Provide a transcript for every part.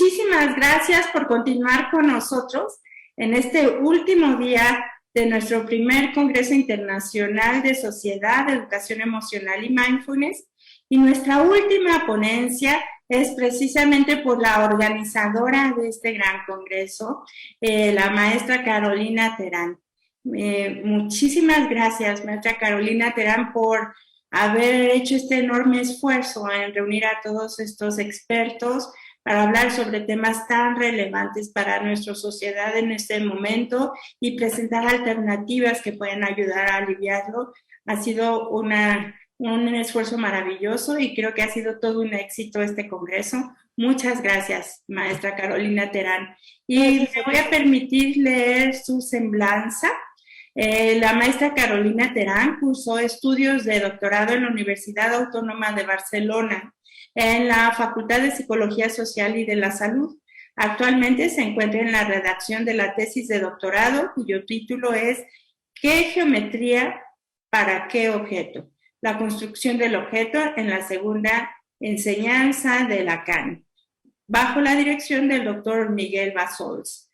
muchísimas gracias por continuar con nosotros en este último día de nuestro primer Congreso Internacional de Sociedad, Educación Emocional y Mindfulness. Y nuestra última ponencia es precisamente por la organizadora de este gran congreso, la maestra Carolina Terán. Muchísimas gracias, maestra Carolina Terán, por haber hecho este enorme esfuerzo en reunir a todos estos expertos para hablar sobre temas tan relevantes para nuestra sociedad en este momento y presentar alternativas que pueden ayudar a aliviarlo. Ha sido un esfuerzo maravilloso y creo que ha sido todo un éxito este congreso. Muchas gracias, maestra Carolina Terán. Y me voy a permitir leer su semblanza. La maestra Carolina Terán cursó estudios de doctorado en la Universidad Autónoma de Barcelona, en la Facultad de Psicología Social y de la Salud. Actualmente se encuentra en la redacción de la tesis de doctorado, cuyo título es ¿Qué geometría para qué objeto? La construcción del objeto en la segunda enseñanza de Lacan, bajo la dirección del doctor Miguel Bassols.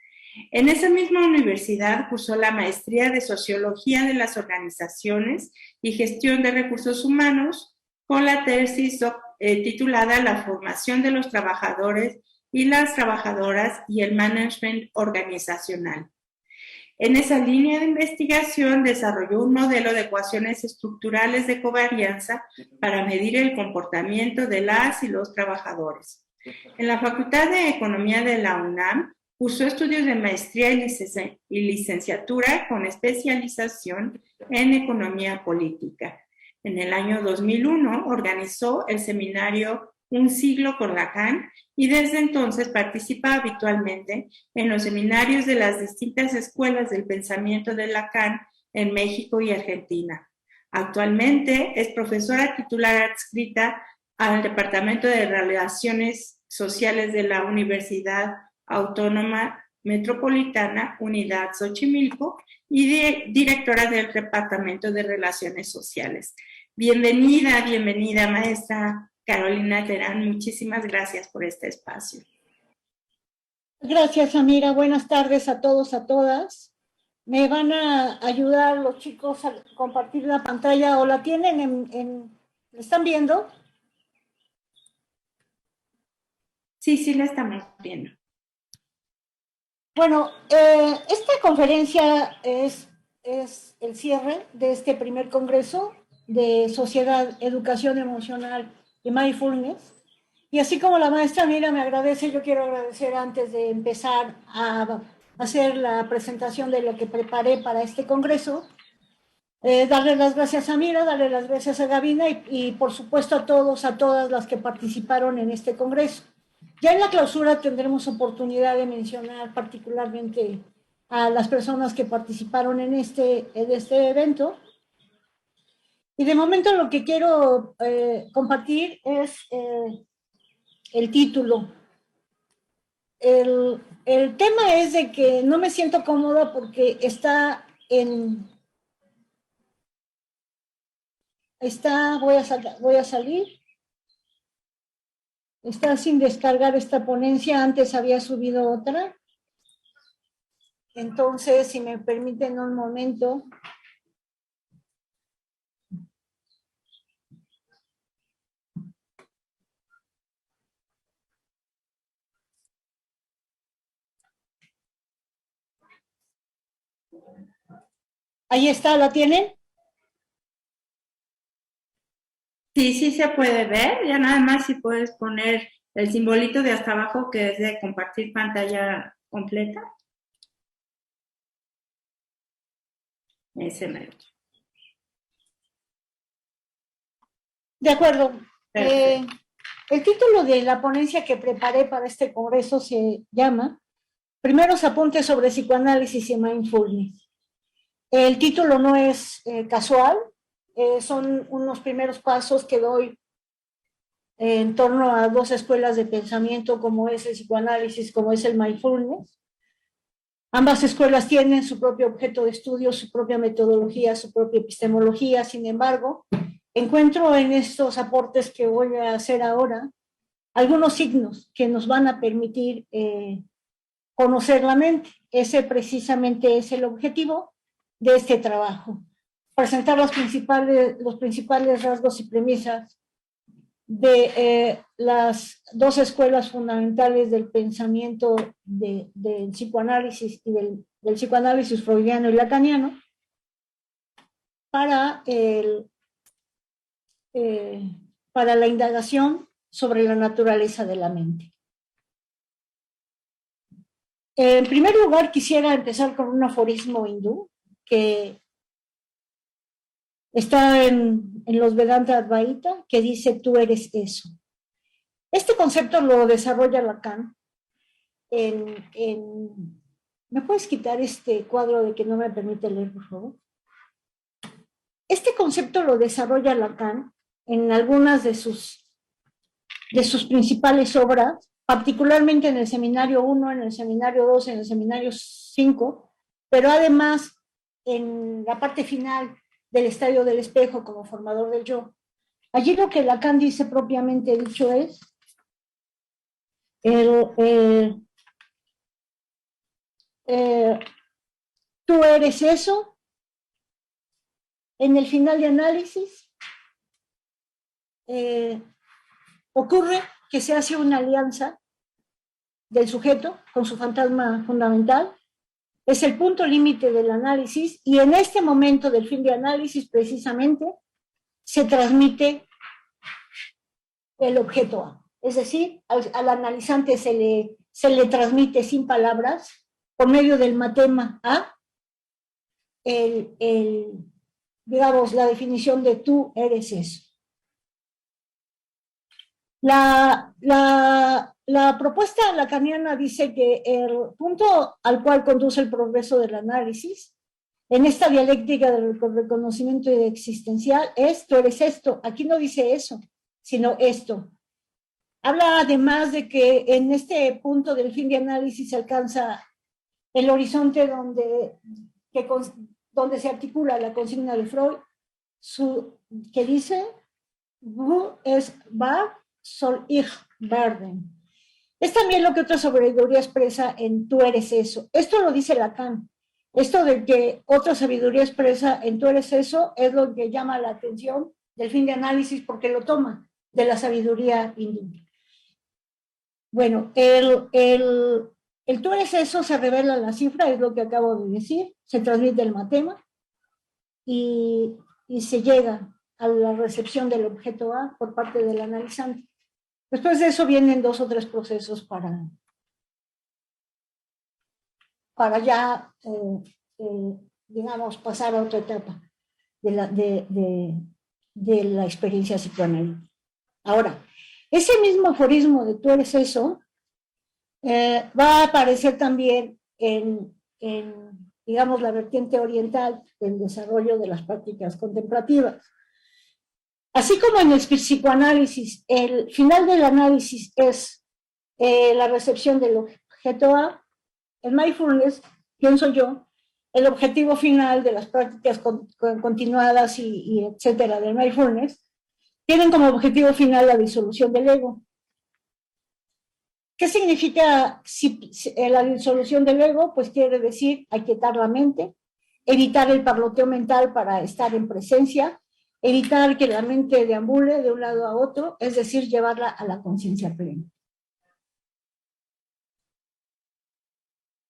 En esa misma universidad cursó la maestría de Sociología de las Organizaciones y Gestión de Recursos Humanos con la tesis titulada La formación de los trabajadores y las trabajadoras y el management organizacional. En esa línea de investigación desarrolló un modelo de ecuaciones estructurales de covarianza para medir el comportamiento de las y los trabajadores. En la Facultad de Economía de la UNAM cursó estudios de maestría y licenciatura con especialización en economía política. En el año 2001 organizó el seminario Un siglo con Lacan y desde entonces participa habitualmente en los seminarios de las distintas escuelas del pensamiento de Lacan en México y Argentina. Actualmente es profesora titular adscrita al Departamento de Relaciones Sociales de la Universidad Autónoma Metropolitana, Unidad Xochimilco, y directora del Departamento de Relaciones Sociales. Bienvenida, maestra Carolina Terán. Muchísimas gracias por este espacio. Gracias, Amira. Buenas tardes a todos, a todas. Me van a ayudar los chicos a compartir la pantalla, o la tienen ¿la están viendo? Sí, la estamos viendo. Bueno, esta conferencia es el cierre de este primer congreso de Sociedad, Educación Emocional y Mindfulness. Y así como la maestra Mira me agradece, yo quiero agradecer antes de empezar a hacer la presentación de lo que preparé para este congreso, darle las gracias a Mira, darle las gracias a Gabina y por supuesto a todos, a todas las que participaron en este congreso. Ya en la clausura tendremos oportunidad de mencionar particularmente a las personas que participaron en este evento. Y de momento lo que quiero compartir es el título. El tema es de que no me siento cómoda porque voy a salir. Está sin descargar esta ponencia, antes había subido otra. Entonces, si me permiten un momento. Ahí está, ¿la tienen? Sí se puede ver. Ya nada más si puedes poner el simbolito de hasta abajo que es de compartir pantalla completa. Ese mero. De acuerdo. El título de la ponencia que preparé para este congreso se llama Primeros apuntes sobre psicoanálisis y mindfulness. El título no es casual, son unos primeros pasos que doy en torno a dos escuelas de pensamiento como es el psicoanálisis, como es el mindfulness. Ambas escuelas tienen su propio objeto de estudio, su propia metodología, su propia epistemología. Sin embargo, encuentro en estos aportes que voy a hacer ahora algunos signos que nos van a permitir conocer la mente. Ese precisamente es el objetivo de este trabajo. Presentar los principales rasgos y premisas de las dos escuelas fundamentales del pensamiento del psicoanálisis y del psicoanálisis freudiano y lacaniano para la indagación sobre la naturaleza de la mente. En primer lugar, quisiera empezar con un aforismo hindú que está en los Vedanta Advaita, que dice: tú eres eso. Este concepto lo desarrolla Lacan ¿Me puedes quitar este cuadro de que no me permite leer, por favor? Este concepto lo desarrolla Lacan en algunas de sus principales obras, particularmente en el Seminario 1, en el Seminario 2, en el Seminario 5, pero además en la parte final del Estadio del Espejo como formador del yo. Allí lo que Lacan dice propiamente dicho es: tú eres eso. En el final de análisis ocurre que se hace una alianza del sujeto con su fantasma fundamental. Es el punto límite del análisis, y en este momento del fin de análisis precisamente se transmite el objeto A. Es decir, al analizante se le transmite sin palabras, por medio del matema A, digamos, la definición de tú eres eso. La propuesta lacaniana dice que el punto al cual conduce el progreso del análisis, en esta dialéctica del reconocimiento existencial, es: tú eres esto. Aquí no dice eso, sino esto. Habla además de que en este punto del fin de análisis se alcanza el horizonte donde se articula la consigna de Freud, que dice: "Du es wahr, soll ich werden". Es también lo que otra sabiduría expresa en tú eres eso. Esto lo dice Lacan. Esto de que otra sabiduría expresa en tú eres eso es lo que llama la atención del fin de análisis, porque lo toma de la sabiduría hindú. Bueno, el tú eres eso se revela en la cifra, es lo que acabo de decir, se transmite el matema y se llega a la recepción del objeto A por parte del analizante. Después de eso vienen 2 o 3 procesos para ya, digamos, pasar a otra etapa de la experiencia psicoanalítica. Ahora, ese mismo aforismo de tú eres eso va a aparecer también en, digamos, la vertiente oriental del desarrollo de las prácticas contemplativas. Así como en el psicoanálisis, el final del análisis es la recepción del objeto A, en mindfulness, pienso yo, el objetivo final de las prácticas continuadas y etcétera del mindfulness, tienen como objetivo final la disolución del ego. ¿Qué significa la disolución del ego? Pues quiere decir aquietar la mente, evitar el parloteo mental para estar en presencia, evitar que la mente deambule de un lado a otro, es decir, llevarla a la conciencia plena.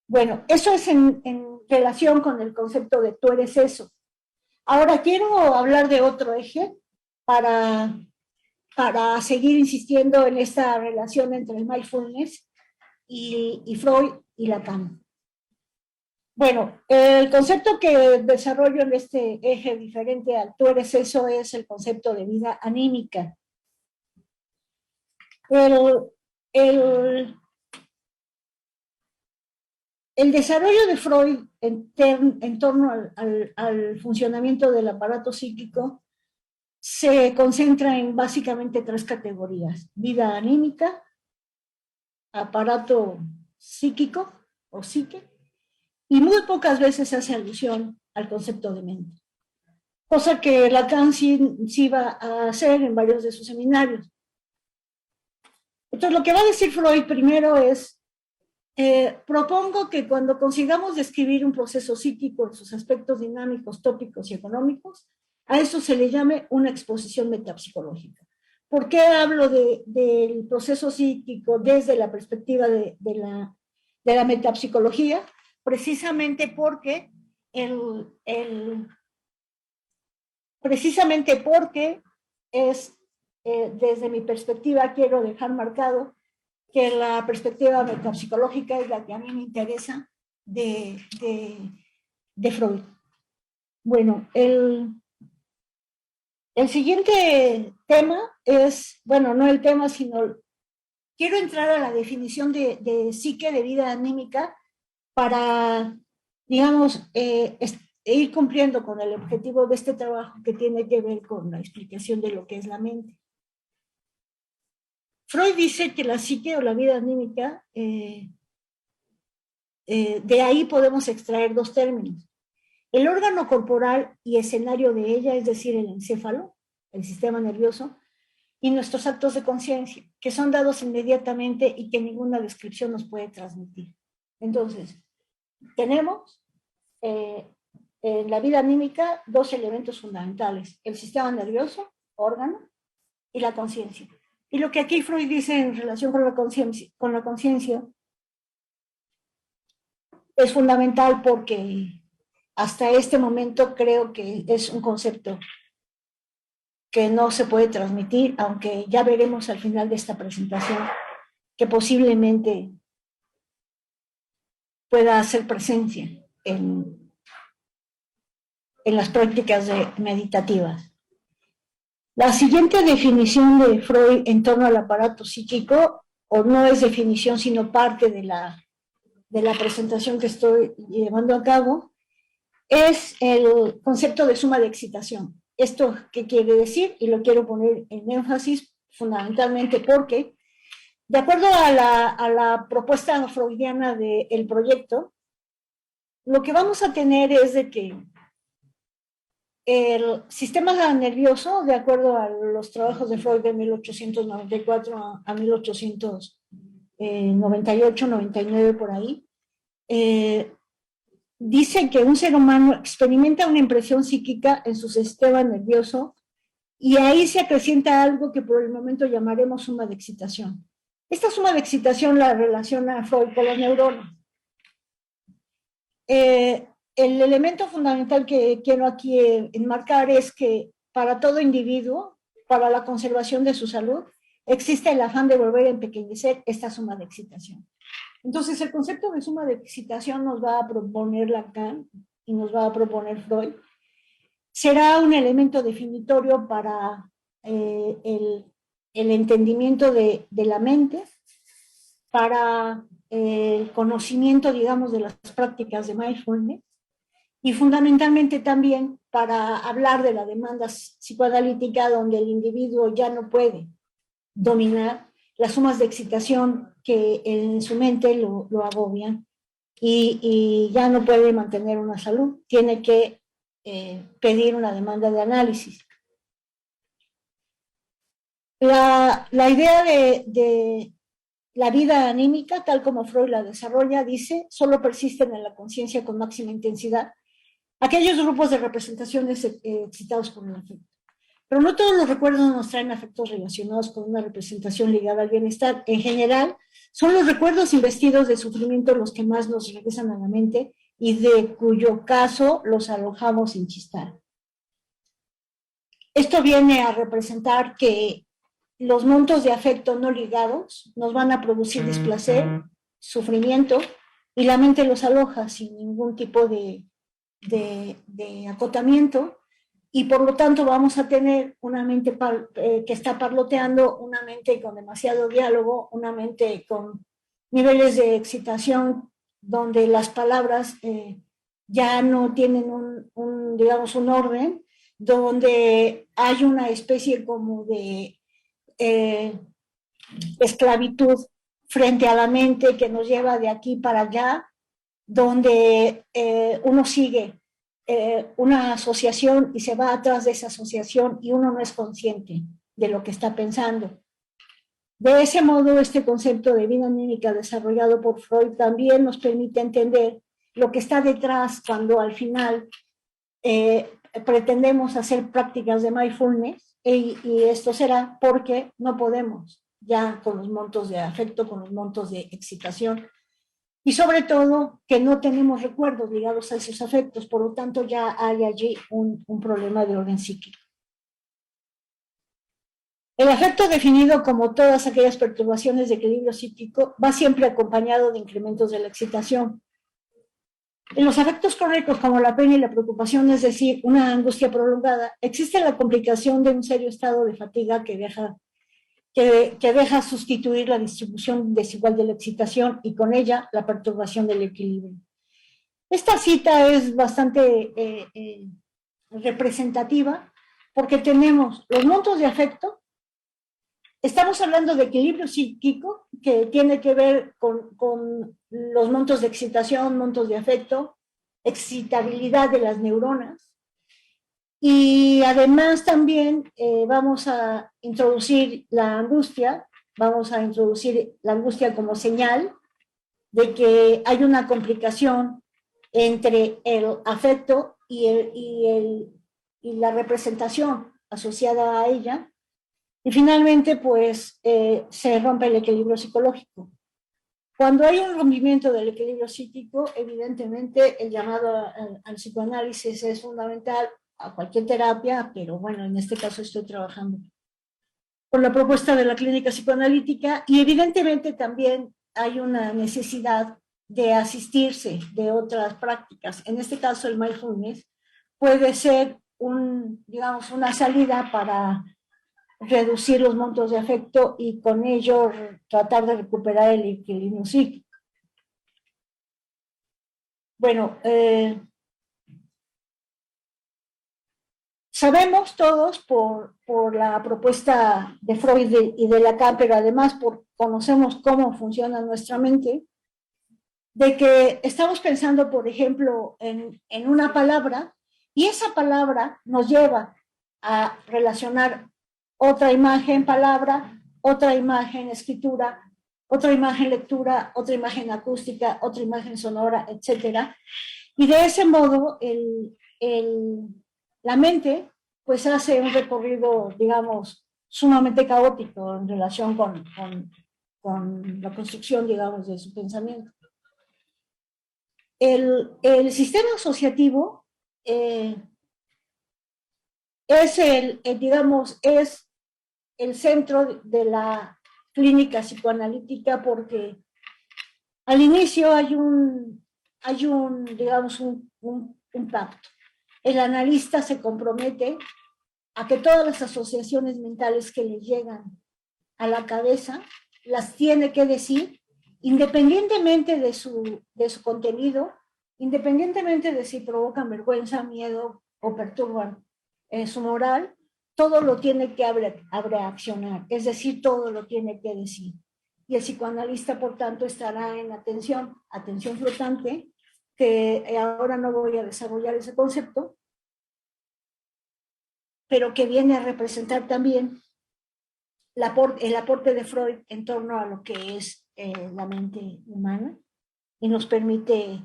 Bueno, eso es en relación con el concepto de tú eres eso. Ahora quiero hablar de otro eje para seguir insistiendo en esta relación entre el mindfulness y Freud y Lacan. Bueno, el concepto que desarrollo en este eje diferente al tú eres eso es el concepto de vida anímica. El desarrollo de Freud en torno al funcionamiento del aparato psíquico se concentra en básicamente 3 categorías: vida anímica, aparato psíquico o psique, y muy pocas veces se hace alusión al concepto de mente, cosa que Lacan sí va a hacer en varios de sus seminarios. Entonces, lo que va a decir Freud primero es, propongo que cuando consigamos describir un proceso psíquico en sus aspectos dinámicos, tópicos y económicos, a eso se le llame una exposición metapsicológica. ¿Por qué hablo del proceso psíquico desde la perspectiva de la metapsicología? Precisamente porque es, desde mi perspectiva, quiero dejar marcado que la perspectiva metapsicológica es la que a mí me interesa de Freud. Bueno, el siguiente tema es, bueno, no el tema, sino quiero entrar a la definición de psique, de vida anímica, para, digamos, ir cumpliendo con el objetivo de este trabajo que tiene que ver con la explicación de lo que es la mente. Freud dice que la psique o la vida anímica, de ahí podemos extraer dos términos. El órgano corporal y escenario de ella, es decir, el encéfalo, el sistema nervioso, y nuestros actos de conciencia, que son dados inmediatamente y que ninguna descripción nos puede transmitir. Entonces, tenemos en la vida anímica dos elementos fundamentales: el sistema nervioso, órgano, y la conciencia. Y lo que aquí Freud dice en relación con la conciencia es fundamental porque hasta este momento creo que es un concepto que no se puede transmitir, aunque ya veremos al final de esta presentación que posiblemente pueda hacer presencia en las prácticas meditativas. La siguiente definición de Freud en torno al aparato psíquico, o no es definición, sino parte de la presentación que estoy llevando a cabo, es el concepto de suma de excitación. ¿Esto qué quiere decir? Y lo quiero poner en énfasis fundamentalmente porque, de acuerdo a la propuesta freudiana del proyecto, lo que vamos a tener es de que el sistema nervioso, de acuerdo a los trabajos de Freud de 1894 a 1898, 99 por ahí, dice que un ser humano experimenta una impresión psíquica en su sistema nervioso y ahí se acrecienta algo que por el momento llamaremos suma de excitación. Esta suma de excitación la relaciona Freud con las neuronas. El elemento fundamental que quiero aquí enmarcar es que para todo individuo, para la conservación de su salud, existe el afán de volver a empequeñecer esta suma de excitación. Entonces, el concepto de suma de excitación nos va a proponer Lacan y nos va a proponer Freud. Será un elemento definitorio para el entendimiento de la mente, para el conocimiento, digamos, de las prácticas de mindfulness, y fundamentalmente también para hablar de la demanda psicoanalítica, donde el individuo ya no puede dominar las sumas de excitación que en su mente lo agobian y ya no puede mantener una salud, tiene que pedir una demanda de análisis. La idea de la vida anímica, tal como Freud la desarrolla, dice, solo persisten en la conciencia con máxima intensidad aquellos grupos de representaciones excitados por el afecto. Pero no todos los recuerdos nos traen afectos relacionados con una representación ligada al bienestar. En general, son los recuerdos investidos de sufrimiento los que más nos regresan a la mente y de cuyo caso los alojamos sin chistar. Esto viene a representar que los montos de afecto no ligados nos van a producir displacer, sufrimiento, y la mente los aloja sin ningún tipo de acotamiento, y por lo tanto vamos a tener una mente que está parloteando, una mente con demasiado diálogo, una mente con niveles de excitación donde las palabras ya no tienen digamos, un orden, donde hay una especie como de esclavitud frente a la mente que nos lleva de aquí para allá, donde uno sigue una asociación y se va atrás de esa asociación y uno no es consciente de lo que está pensando. De ese modo, este concepto de vida anímica desarrollado por Freud también nos permite entender lo que está detrás cuando al final pretendemos hacer prácticas de mindfulness, y esto será porque no podemos ya con los montos de afecto, con los montos de excitación, y sobre todo que no tenemos recuerdos ligados a esos afectos, por lo tanto ya hay allí un problema de orden psíquico. El afecto, definido como todas aquellas perturbaciones de equilibrio psíquico, va siempre acompañado de incrementos de la excitación. En los afectos crónicos como la pena y la preocupación, es decir, una angustia prolongada, existe la complicación de un serio estado de fatiga que deja sustituir la distribución desigual de la excitación y con ella la perturbación del equilibrio. Esta cita es bastante representativa porque tenemos los montos de afecto. Estamos hablando de equilibrio psíquico, que tiene que ver con los montos de excitación, montos de afecto, excitabilidad de las neuronas. Y además también vamos a introducir la angustia como señal de que hay una complicación entre el afecto y la representación asociada a ella. Y finalmente, pues, se rompe el equilibrio psicológico. Cuando hay un rompimiento del equilibrio psíquico, evidentemente el llamado al psicoanálisis es fundamental, a cualquier terapia, pero bueno, en este caso estoy trabajando con la propuesta de la clínica psicoanalítica, y evidentemente también hay una necesidad de asistirse de otras prácticas. En este caso, el mindfulness puede ser digamos, una salida para reducir los montos de afecto y con ello tratar de recuperar el equilibrio psíquico. Bueno, sabemos todos por la propuesta de Freud y de Lacan, pero además conocemos cómo funciona nuestra mente, de que estamos pensando, por ejemplo, en una palabra, y esa palabra nos lleva a relacionar otra imagen, palabra, otra imagen, escritura, otra imagen, lectura, otra imagen acústica, otra imagen sonora, etc. Y de ese modo la mente pues hace un recorrido, digamos, sumamente caótico en relación con la construcción, digamos, de su pensamiento. El sistema asociativo digamos, es el centro de la clínica psicoanalítica, porque al inicio hay digamos, un pacto. El analista se compromete a que todas las asociaciones mentales que le llegan a la cabeza las tiene que decir, independientemente de su contenido, independientemente de si provocan vergüenza, miedo o perturban su moral. Todo lo tiene que abreaccionar, es decir, todo lo tiene que decir. Y el psicoanalista, por tanto, estará en atención flotante, que ahora no voy a desarrollar ese concepto, pero que viene a representar también el aporte de Freud en torno a lo que es la mente humana, y nos permite,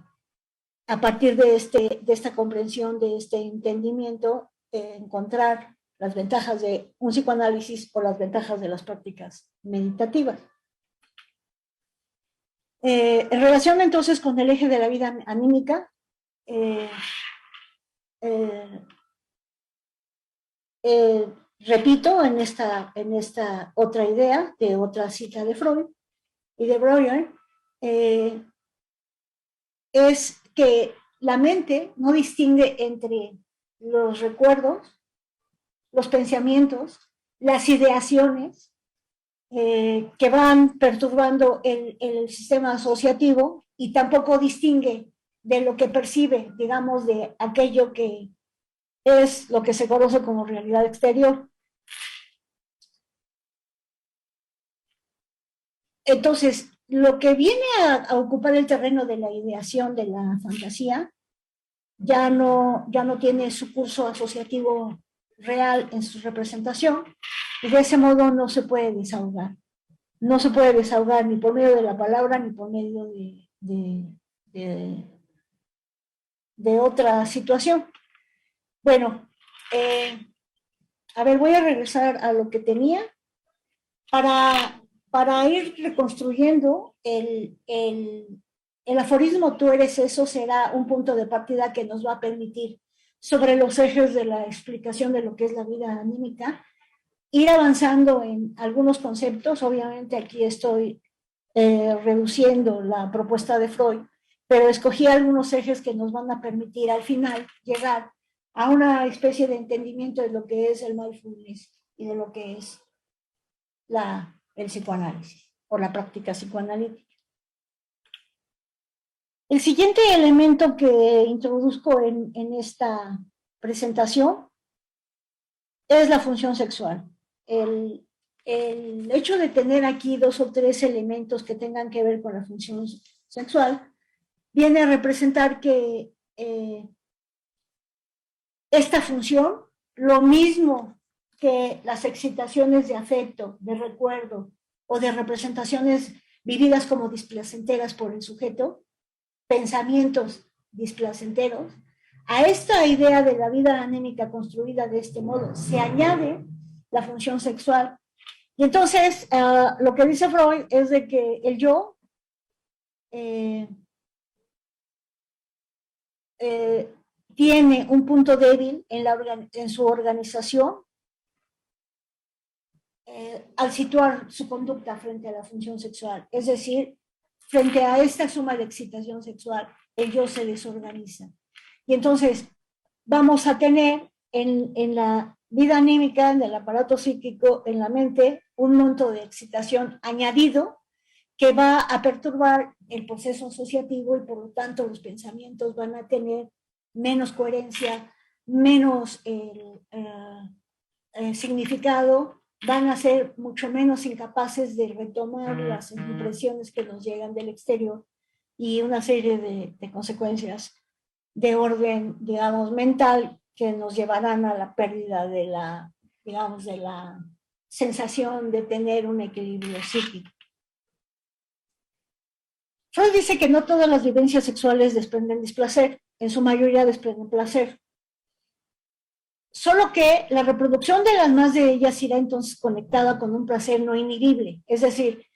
a partir de esta comprensión, de este entendimiento, encontrar las ventajas de un psicoanálisis o las ventajas de las prácticas meditativas. En relación entonces con el eje de la vida anímica, repito en esta otra idea de otra cita de Freud y de Breuer, es que la mente no distingue entre los recuerdos, los pensamientos, las ideaciones que van perturbando el sistema asociativo, y tampoco distingue de lo que percibe, digamos, de aquello que es lo que se conoce como realidad exterior. Entonces, lo que viene a ocupar el terreno de la ideación, de la fantasía, ya no tiene su curso asociativo real en su representación, y de ese modo no se puede desahogar. no se puede desahogar ni por medio de la palabra ni por medio de otra situación. Bueno, a ver, voy a regresar a lo que tenía para ir reconstruyendo el aforismo tú eres eso será un punto de partida que nos va a permitir sobre los ejes de la explicación de lo que es la vida anímica, ir avanzando en algunos conceptos. Obviamente aquí estoy reduciendo la propuesta de Freud, pero escogí algunos ejes que nos van a permitir al final llegar a una especie de entendimiento de lo que es el mindfulness y de lo que es el psicoanálisis o la práctica psicoanalítica. El siguiente elemento que introduzco en esta presentación es la función sexual. El hecho de tener aquí 2 o 3 elementos que tengan que ver con la función sexual viene a representar que esta función, lo mismo que las excitaciones de afecto, de recuerdo o de representaciones vividas como displacenteras por el sujeto, pensamientos displacenteros, a esta idea de la vida anémica construida de este modo se añade la función sexual. Y entonces, lo que dice Freud es de que el yo tiene un punto débil en su organización al situar su conducta frente a la función sexual. Es decir, frente a esta suma de excitación sexual, el yo se desorganiza. Y entonces vamos a tener en la vida anímica, en el aparato psíquico, en la mente, un monto de excitación añadido que va a perturbar el proceso asociativo y por lo tanto los pensamientos van a tener menos coherencia, menos significado, van a ser mucho menos incapaces de retomar las impresiones que nos llegan del exterior y una serie de consecuencias de orden, digamos, mental que nos llevarán a la pérdida de la, digamos, de la sensación de tener un equilibrio psíquico. Freud dice que no todas las vivencias sexuales desprenden displacer, en su mayoría desprenden placer. Solo que la reproducción de las más de ellas irá entonces conectada con un placer no inhibible. Es decir,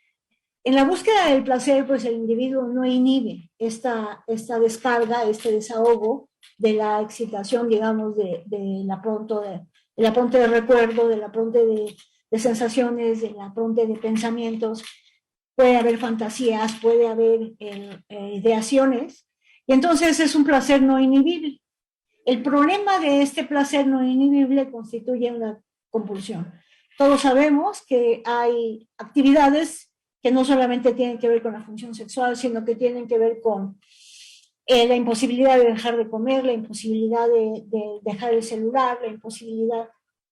en la búsqueda del placer, pues el individuo no inhibe esta descarga, este desahogo de la excitación, digamos, de la pronte de recuerdo, de la pronte de sensaciones, de la pronte de pensamientos. Puede haber fantasías, puede haber ideaciones, y entonces es un placer no inhibible. El problema de este placer no inhibible constituye una compulsión. Todos sabemos que hay actividades que no solamente tienen que ver con la función sexual, sino que tienen que ver con la imposibilidad de dejar de comer, la imposibilidad de dejar el celular, la imposibilidad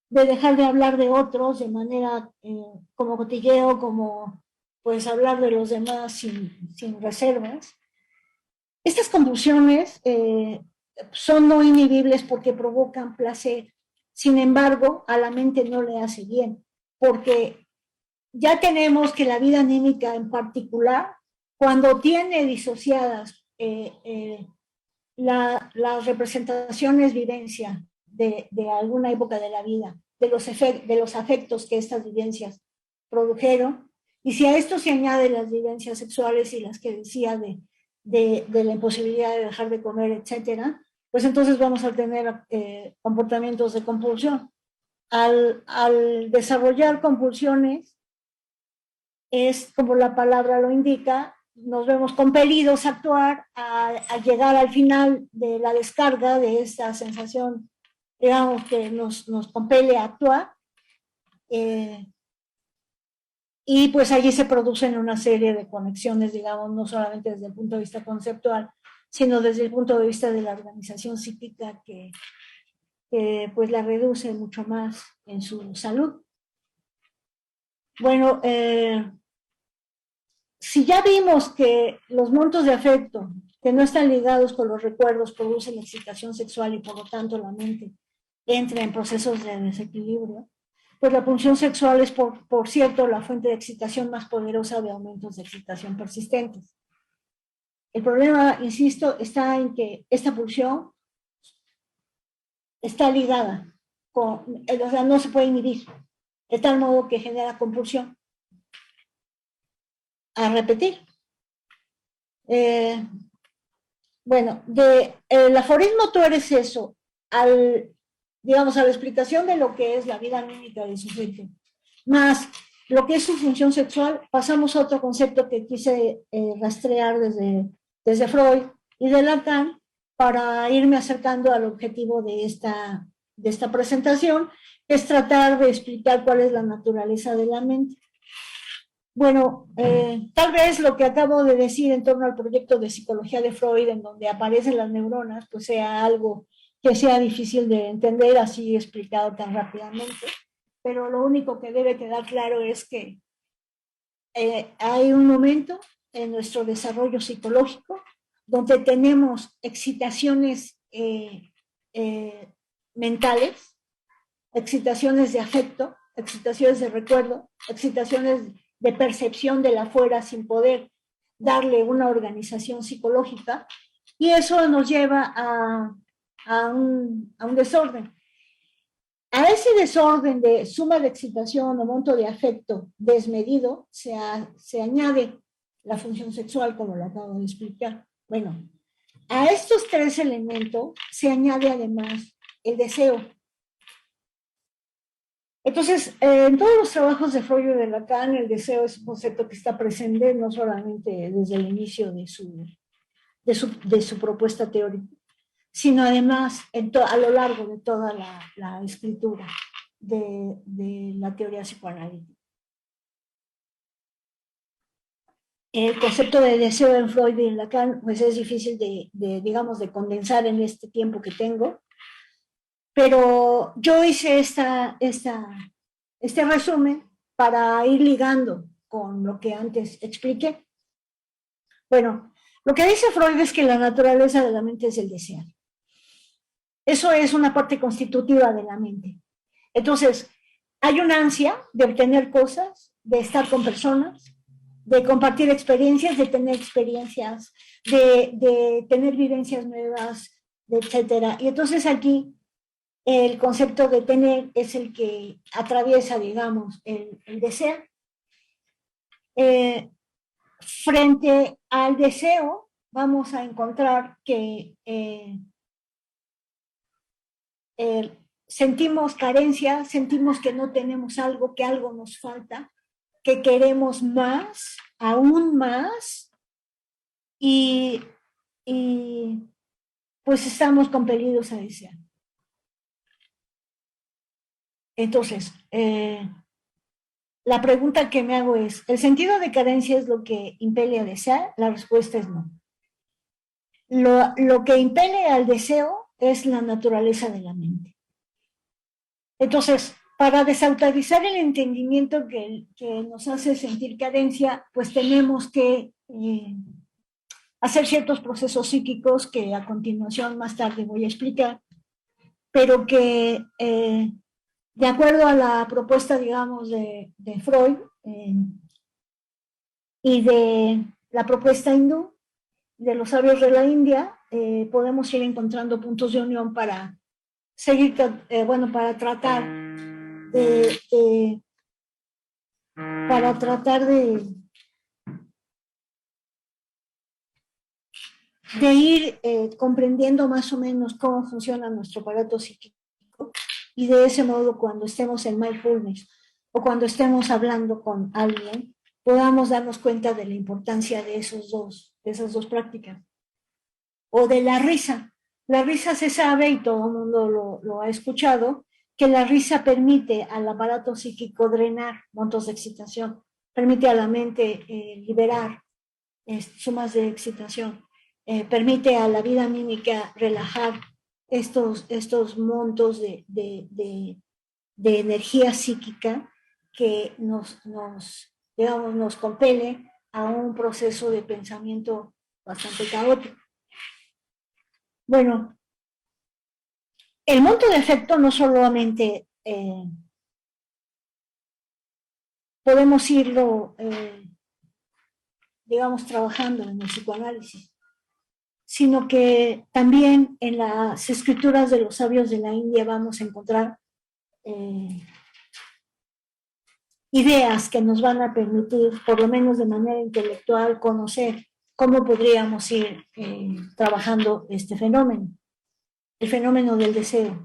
de dejar de hablar de otros de manera como cotilleo, como pues hablar de los demás sin reservas. Estas compulsiones son no inhibibles porque provocan placer. Sin embargo, a la mente no le hace bien, porque ya tenemos que la vida anímica en particular, cuando tiene disociadas las representaciones vivencia de alguna época de la vida, de los afectos que estas vivencias produjeron, y si a esto se añaden las vivencias sexuales y las que decía de la imposibilidad de dejar de comer, etcétera, pues entonces vamos a tener comportamientos de compulsión. Al desarrollar compulsiones, es como la palabra lo indica, nos vemos compelidos a actuar, a llegar al final de la descarga de esta sensación, digamos, que nos compele a actuar. Y pues allí se producen una serie de conexiones, digamos, no solamente desde el punto de vista conceptual, sino desde el punto de vista de la organización psíquica que pues la reduce mucho más en su salud. Bueno, si ya vimos que los montos de afecto que no están ligados con los recuerdos producen excitación sexual y por lo tanto la mente entra en procesos de desequilibrio, pues la pulsión sexual es, por cierto, la fuente de excitación más poderosa de aumentos de excitación persistentes. El problema, insisto, está en que esta pulsión está ligada, o sea, no se puede inhibir, de tal modo que genera compulsión a repetir. Bueno, el aforismo tú eres eso, digamos, a la explicación de lo que es la vida anímica del sujeto, más lo que es su función sexual, pasamos a otro concepto que quise rastrear desde Freud y de Lacan para irme acercando al objetivo de esta presentación, que es tratar de explicar cuál es la naturaleza de la mente. Bueno, tal vez lo que acabo de decir en torno al proyecto de psicología de Freud, en donde aparecen las neuronas, pues sea algo que sea difícil de entender así explicado tan rápidamente, pero lo único que debe quedar claro es que hay un momento en nuestro desarrollo psicológico donde tenemos excitaciones mentales, excitaciones de afecto, excitaciones de recuerdo, excitaciones de percepción del afuera sin poder darle una organización psicológica, y eso nos lleva a un desorden. A ese desorden de suma de excitación o monto de afecto desmedido se añade la función sexual, como lo acabo de explicar. Bueno, a estos tres elementos se añade además el deseo. Entonces, en todos los trabajos de Freud y de Lacan, el deseo es un concepto que está presente no solamente desde el inicio de su propuesta teórica, sino además a lo largo de toda la escritura de la teoría psicoanalítica. El concepto de deseo en Freud y en Lacan pues es difícil digamos, de condensar en este tiempo que tengo, pero yo hice este resumen para ir ligando con lo que antes expliqué. Bueno, lo que dice Freud es que la naturaleza de la mente es el desear. Eso es una parte constitutiva de la mente. Entonces, hay una ansia de obtener cosas, de estar con personas, de compartir experiencias, de tener experiencias, de tener vivencias nuevas, etcétera. Y entonces aquí el concepto de tener es el que atraviesa, digamos, el deseo. Frente al deseo, vamos a encontrar que sentimos carencia, sentimos que no tenemos algo, que algo nos falta, que queremos más, aún más, y pues estamos compelidos a desear. Entonces, la pregunta que me hago es, ¿el sentido de carencia es lo que impele a desear? La respuesta es no. Lo que impele al deseo es la naturaleza de la mente. Entonces, para desautorizar el entendimiento que nos hace sentir carencia, pues tenemos que hacer ciertos procesos psíquicos que a continuación, más tarde, voy a explicar, pero que de acuerdo a la propuesta, digamos, de Freud y de la propuesta hindú, de los sabios de la India, podemos ir encontrando puntos de unión para seguir, para tratar de ir comprendiendo más o menos cómo funciona nuestro aparato psíquico, y de ese modo, cuando estemos en mindfulness o cuando estemos hablando con alguien, podamos darnos cuenta de la importancia de esas dos prácticas. O de la risa. La risa se sabe, y todo el mundo lo ha escuchado, que la risa permite al aparato psíquico drenar montos de excitación, permite a la mente liberar sumas de excitación, permite a la vida anímica relajar estos montos de energía psíquica que nos compele a un proceso de pensamiento bastante caótico. Bueno, el monto de afecto no solamente podemos irlo, digamos, trabajando en el psicoanálisis, sino que también en las escrituras de los sabios de la India vamos a encontrar ideas que nos van a permitir, por lo menos de manera intelectual, conocer cómo podríamos ir trabajando este fenómeno, el fenómeno del deseo.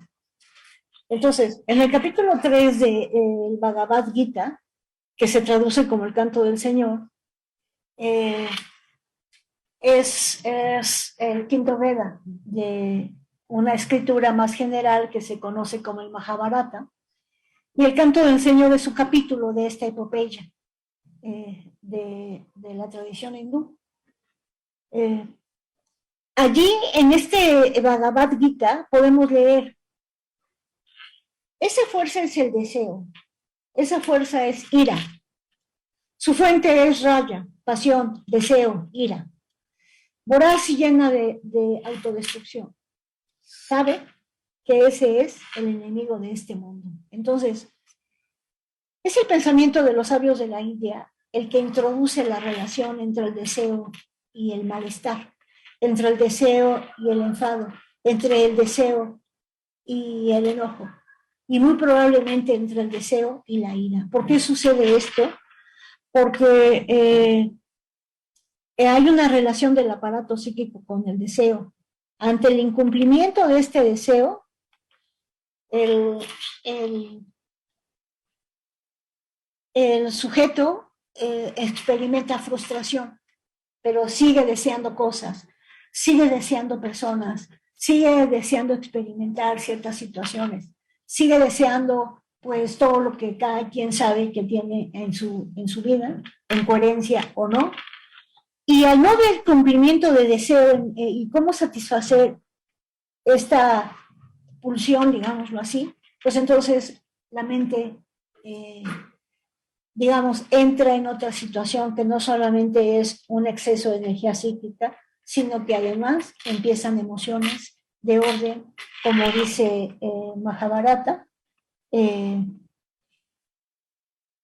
Entonces, en el capítulo 3 del Bhagavad Gita, que se traduce como el canto del Señor, es el quinto Veda de una escritura más general que se conoce como el Mahabharata, y el canto del Señor es un capítulo de esta epopeya de la tradición hindú. Allí, en este Bhagavad Gita, podemos leer: esa fuerza es el deseo, esa fuerza es ira, su fuente es raya, pasión, deseo, ira, voraz y llena de autodestrucción. Sabe que ese es el enemigo de este mundo. Entonces, es el pensamiento de los sabios de la India el que introduce la relación entre el deseo y el malestar, entre el deseo y el enfado, entre el deseo y el enojo, y muy probablemente entre el deseo y la ira. ¿Por qué sucede esto? Porque hay una relación del aparato psíquico con el deseo. Ante el incumplimiento de este deseo, el sujeto experimenta frustración, pero sigue deseando cosas, sigue deseando personas, sigue deseando experimentar ciertas situaciones, sigue deseando pues todo lo que cada quien sabe que tiene en su vida, en coherencia o no. Y al no haber cumplimiento de deseo y cómo satisfacer esta pulsión, digámoslo así, pues entonces la mente, digamos, entra en otra situación que no solamente es un exceso de energía psíquica, sino que además empiezan emociones de orden, como dice Mahabharata,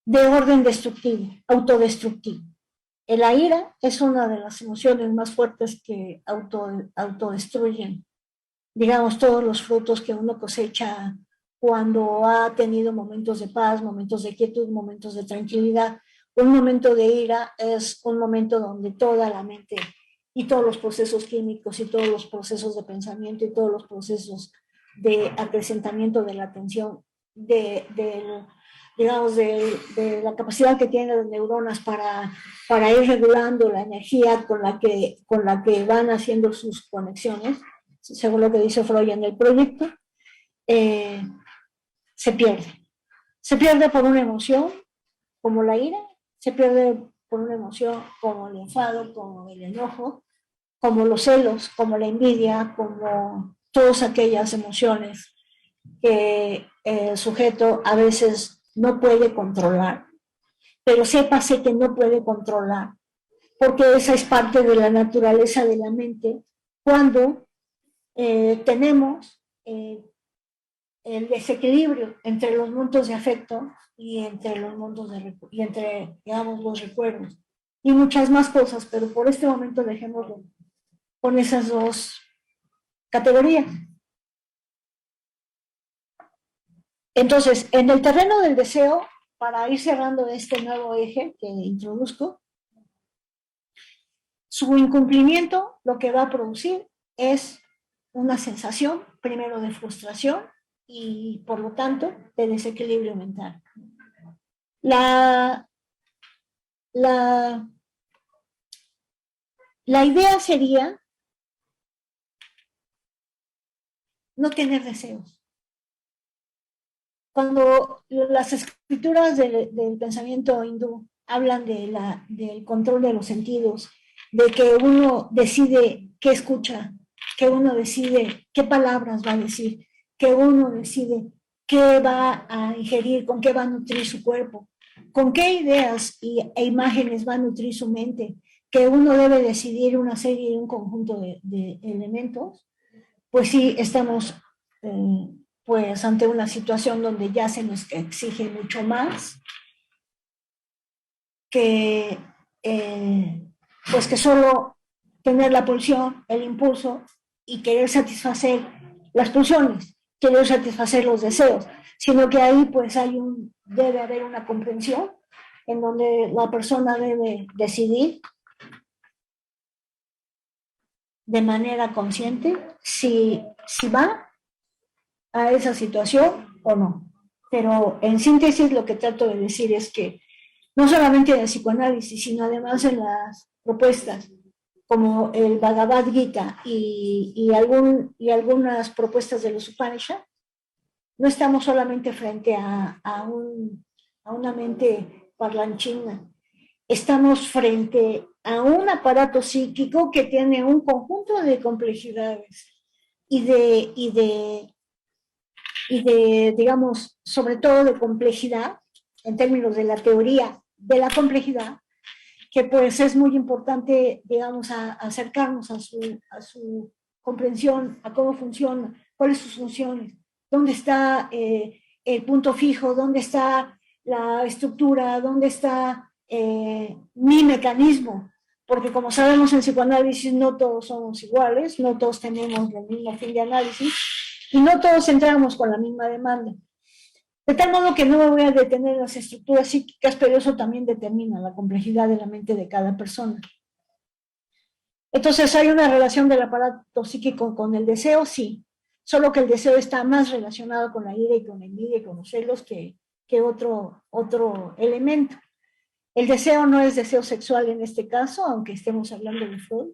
de orden destructivo, autodestructivo. La ira es una de las emociones más fuertes que autodestruyen, digamos, todos los frutos que uno cosecha cuando ha tenido momentos de paz, momentos de quietud, momentos de tranquilidad. Un momento de ira es un momento donde toda la mente y todos los procesos químicos y todos los procesos de pensamiento y todos los procesos de acrecentamiento de la atención, digamos, de la capacidad que tienen las neuronas para ir regulando la energía con la que van haciendo sus conexiones, según lo que dice Freud en el proyecto, se pierde. Se pierde por una emoción como la ira, se pierde por una emoción como el enfado, como el enojo, como los celos, como la envidia, como todas aquellas emociones que el sujeto a veces no puede controlar, pero sépase que no puede controlar, porque esa es parte de la naturaleza de la mente cuando tenemos el desequilibrio entre los mundos de afecto y entre los mundos y entre, digamos, los recuerdos y muchas más cosas, pero por este momento dejémoslo con esas dos categorías. Entonces, en el terreno del deseo, para ir cerrando este nuevo eje que introduzco, su incumplimiento lo que va a producir es una sensación, primero de frustración y por lo tanto de desequilibrio mental. La idea sería no tener deseos. Cuando las escrituras del pensamiento hindú hablan del control de los sentidos, de que uno decide qué escucha, que uno decide qué palabras va a decir, que uno decide qué va a ingerir, con qué va a nutrir su cuerpo, con qué ideas e imágenes va a nutrir su mente, que uno debe decidir una serie y un conjunto de elementos, pues sí estamos pues ante una situación donde ya se nos exige mucho más que, pues que solo tener la pulsión, el impulso y querer satisfacer las pulsiones, querer satisfacer los deseos, sino que ahí pues debe haber una comprensión en donde la persona debe decidir de manera consciente si va a esa situación o no. Pero en síntesis lo que trato de decir es que no solamente en el psicoanálisis, sino además en las propuestas como el Bhagavad Gita y algunas propuestas de los Upanishads, no estamos solamente frente a una mente parlanchina, estamos frente a un aparato psíquico que tiene un conjunto de complejidades y digamos, sobre todo de complejidad, en términos de la teoría de la complejidad, que pues es muy importante, digamos, acercarnos a su comprensión, a cómo funciona, cuáles son sus funciones, dónde está el punto fijo, dónde está la estructura, dónde está mi mecanismo, porque como sabemos en psicoanálisis no todos somos iguales, no todos tenemos el mismo fin de análisis y no todos entramos con la misma demanda. De tal modo que no me voy a detener en las estructuras psíquicas, pero eso también determina la complejidad de la mente de cada persona. Entonces, ¿hay una relación del aparato psíquico con el deseo? Sí, solo que el deseo está más relacionado con la ira y con la envidia y con los celos que otro elemento. El deseo no es deseo sexual en este caso, aunque estemos hablando de Freud.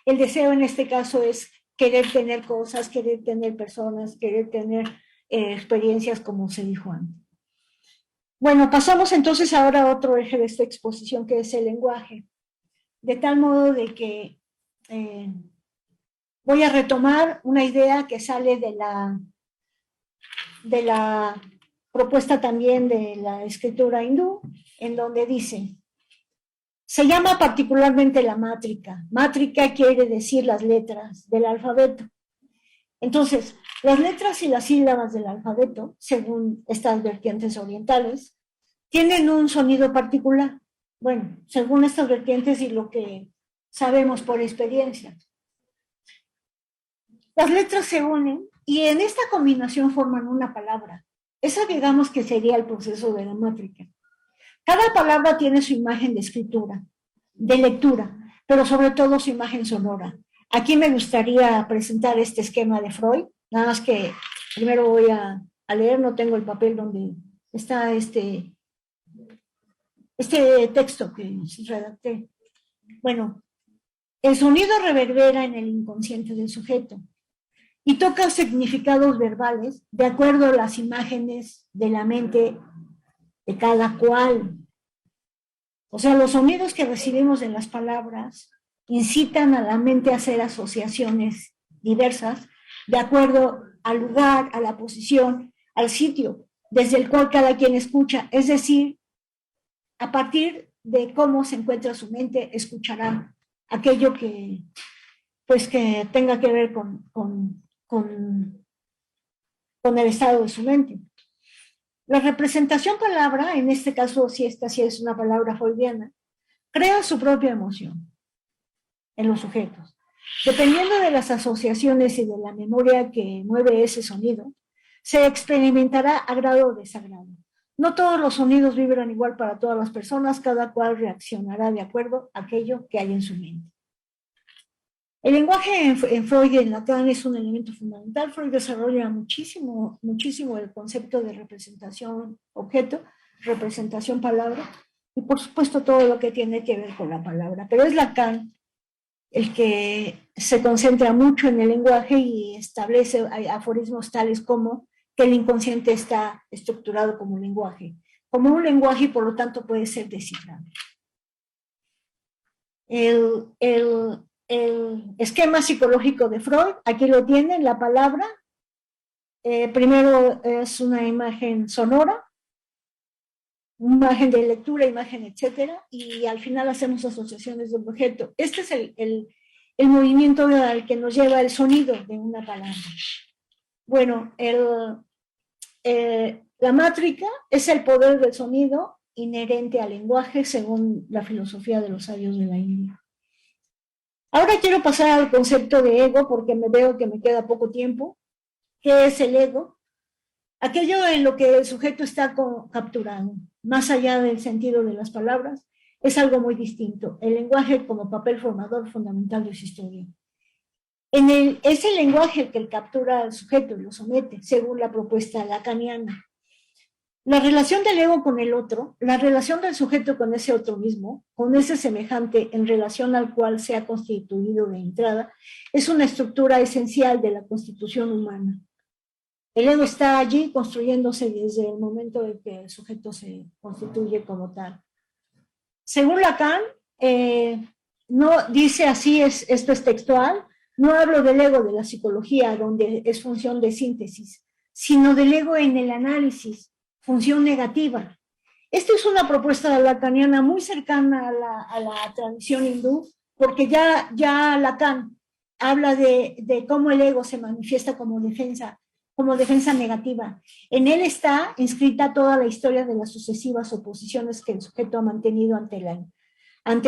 El deseo en este caso es querer tener cosas, querer tener personas, querer tener experiencias, como se dijo antes. Bueno, pasamos entonces ahora a otro eje de esta exposición, que es el lenguaje. De tal modo de que voy a retomar una idea que sale de la propuesta también de la escritura hindú, en donde dice, se llama particularmente la mátrica. Mátrica quiere decir las letras del alfabeto. Entonces, las letras y las sílabas del alfabeto, según estas vertientes orientales, tienen un sonido particular. Bueno, según estas vertientes y lo que sabemos por experiencia. Las letras se unen y en esta combinación forman una palabra. Esa digamos que sería el proceso de la mátrica. Cada palabra tiene su imagen de escritura, de lectura, pero sobre todo su imagen sonora. Aquí me gustaría presentar este esquema de Freud, nada más que primero voy a leer, no tengo el papel donde está este texto que redacté. Bueno, el sonido reverbera en el inconsciente del sujeto y toca significados verbales de acuerdo a las imágenes de la mente de cada cual. O sea, los sonidos que recibimos en las palabras incitan a la mente a hacer asociaciones diversas de acuerdo al lugar, a la posición, al sitio desde el cual cada quien escucha. Es decir, a partir de cómo se encuentra su mente, escuchará aquello que tenga que ver con el estado de su mente. La representación palabra, en este caso, si esta sí es una palabra freudiana, crea su propia emoción en los sujetos. Dependiendo de las asociaciones y de la memoria que mueve ese sonido, se experimentará agrado o desagrado. No todos los sonidos vibran igual para todas las personas, cada cual reaccionará de acuerdo a aquello que hay en su mente. El lenguaje en Freud y en Lacan es un elemento fundamental. Freud desarrolla muchísimo el concepto de representación objeto, representación palabra, y por supuesto todo lo que tiene que ver con la palabra. Pero es Lacan el que se concentra mucho en el lenguaje y establece aforismos tales como que el inconsciente está estructurado como un lenguaje y por lo tanto puede ser descifrado. El esquema psicológico de Freud, aquí lo tienen, la palabra, primero es una imagen sonora, imagen de lectura, imagen, etcétera, y al final hacemos asociaciones de objeto. Este es el movimiento al que nos lleva el sonido de una palabra. Bueno, la mátrica es el poder del sonido inherente al lenguaje según la filosofía de los sabios de la India. Ahora quiero pasar al concepto de ego porque me veo que me queda poco tiempo. ¿Qué es el ego? Aquello en lo que el sujeto está capturado, más allá del sentido de las palabras, es algo muy distinto. El lenguaje como papel formador fundamental de su historia. Es el lenguaje que captura al sujeto y lo somete, según la propuesta lacaniana. La relación del ego con el otro, la relación del sujeto con ese otro mismo, con ese semejante en relación al cual se ha constituido de entrada, es una estructura esencial de la constitución humana. El ego está allí construyéndose desde el momento en que el sujeto se constituye como tal. Según Lacan, no dice así, esto es textual, no hablo del ego de la psicología, donde es función de síntesis, sino del ego en el análisis, función negativa. Esta es una propuesta lacaniana muy cercana a la tradición hindú, porque ya Lacan habla de cómo el ego se manifiesta como defensa negativa. En él está inscrita toda la historia de las sucesivas oposiciones que el sujeto ha mantenido ante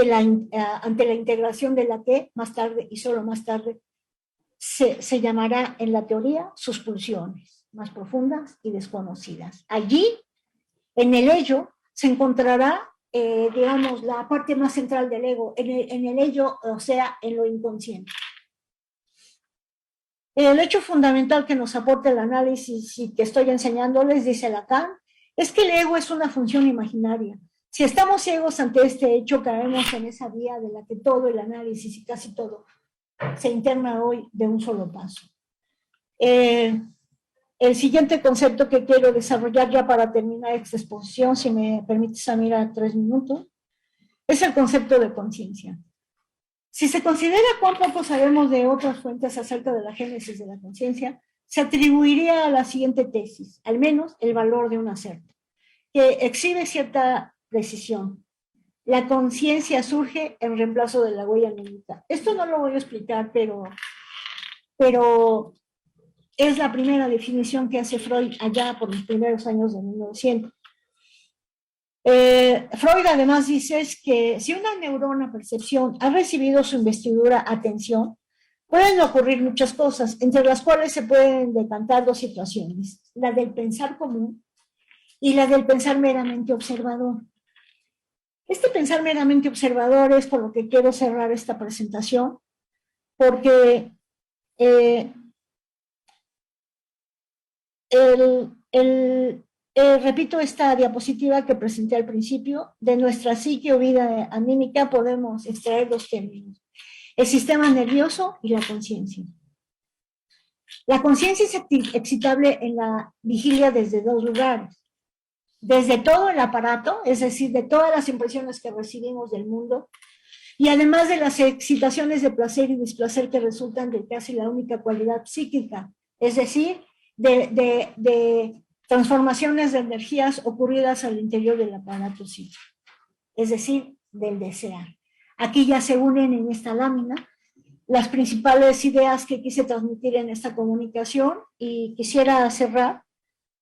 la integración de la que más tarde y solo más tarde se llamará en la teoría sus pulsiones más profundas y desconocidas. Allí, en el ello, se encontrará, digamos, la parte más central del ego, en el ello, o sea, en lo inconsciente. El hecho fundamental que nos aporta el análisis y que estoy enseñándoles, dice Lacan, es que el ego es una función imaginaria. Si estamos ciegos ante este hecho, caemos en esa vía de la que todo el análisis y casi todo se interna hoy de un solo paso. El siguiente concepto que quiero desarrollar ya para terminar esta exposición, si me permites, Samira, 3 minutos, es el concepto de conciencia. Si se considera cuán poco sabemos de otras fuentes acerca de la génesis de la conciencia, se atribuiría a la siguiente tesis, al menos el valor de un acerto, que exhibe cierta precisión. La conciencia surge en reemplazo de la huella anímica. Esto no lo voy a explicar, pero es la primera definición que hace Freud allá por los primeros años de 1900. Freud además dice que si una neurona percepción ha recibido su investidura atención, pueden ocurrir muchas cosas, entre las cuales se pueden decantar 2 situaciones, la del pensar común y la del pensar meramente observador. Este pensar meramente observador es por lo que quiero cerrar esta presentación, porque repito esta diapositiva que presenté al principio, de nuestra psique o vida anímica podemos extraer 2 términos, el sistema nervioso y la conciencia. La conciencia es excitable en la vigilia desde 2 lugares, desde todo el aparato, es decir, de todas las impresiones que recibimos del mundo, y además de las excitaciones de placer y displacer que resultan de casi la única cualidad psíquica, es decir, de transformaciones de energías ocurridas al interior del aparato psíquico, es decir, del desear. Aquí ya se unen en esta lámina las principales ideas que quise transmitir en esta comunicación y quisiera cerrar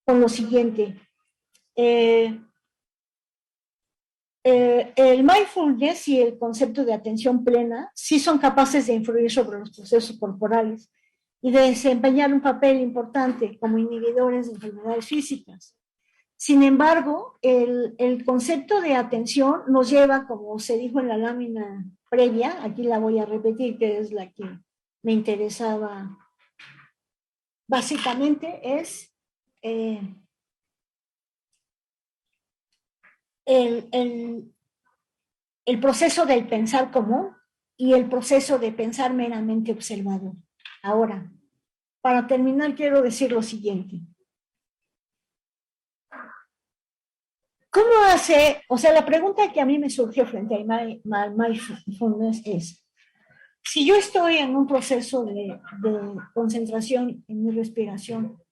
con lo siguiente. El mindfulness y el concepto de atención plena sí son capaces de influir sobre los procesos corporales y de desempeñar un papel importante como inhibidores de enfermedades físicas. Sin embargo, el concepto de atención nos lleva, como se dijo en la lámina previa, aquí la voy a repetir, que es la que me interesaba, básicamente es el proceso del pensar común y el proceso de pensar meramente observador. Ahora, para terminar, quiero decir lo siguiente. ¿Cómo hace? O sea, la pregunta que a mí me surgió frente a mindfulness es, si yo estoy en un proceso de concentración en mi respiración,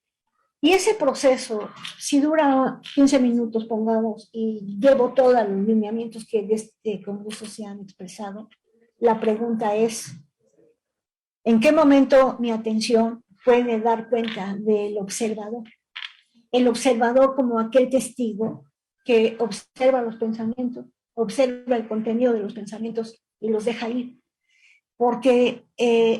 y ese proceso, si dura 15 minutos, pongamos, y llevo todos los lineamientos que de este congreso se han expresado, la pregunta es, ¿en qué momento mi atención puede dar cuenta del observador? El observador como aquel testigo que observa los pensamientos, observa el contenido de los pensamientos y los deja ir. Porque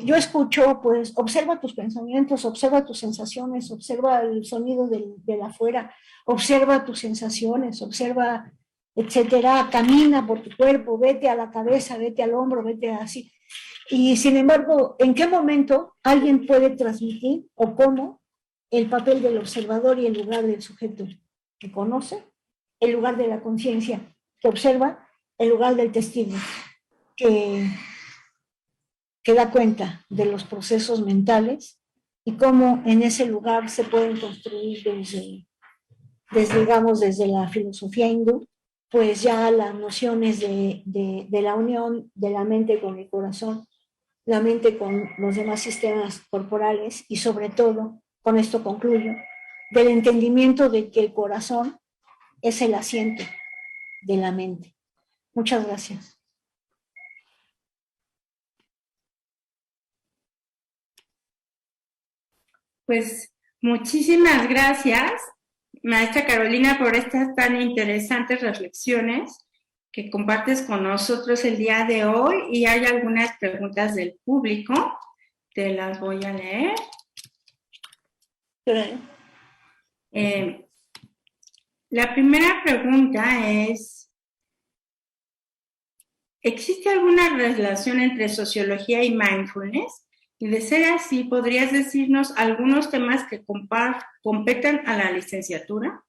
yo escucho, pues, observa tus pensamientos, observa tus sensaciones, observa el sonido del afuera, observa tus sensaciones, observa, etcétera, camina por tu cuerpo, vete a la cabeza, vete al hombro, vete así. Y sin embargo, ¿en qué momento alguien puede transmitir o cómo el papel del observador y el lugar del sujeto que conoce, el lugar de la conciencia que observa, el lugar del testigo que da cuenta de los procesos mentales y cómo en ese lugar se pueden construir digamos, desde la filosofía hindú, pues ya las nociones de la unión de la mente con el corazón, la mente con los demás sistemas corporales y sobre todo, con esto concluyo, del entendimiento de que el corazón es el asiento de la mente. Muchas gracias. Pues muchísimas gracias, maestra Carolina, por estas tan interesantes reflexiones que compartes con nosotros el día de hoy. Y hay algunas preguntas del público, te las voy a leer. La primera pregunta es, ¿existe alguna relación entre sociología y mindfulness? Y de ser así, ¿podrías decirnos algunos temas que competan a la licenciatura?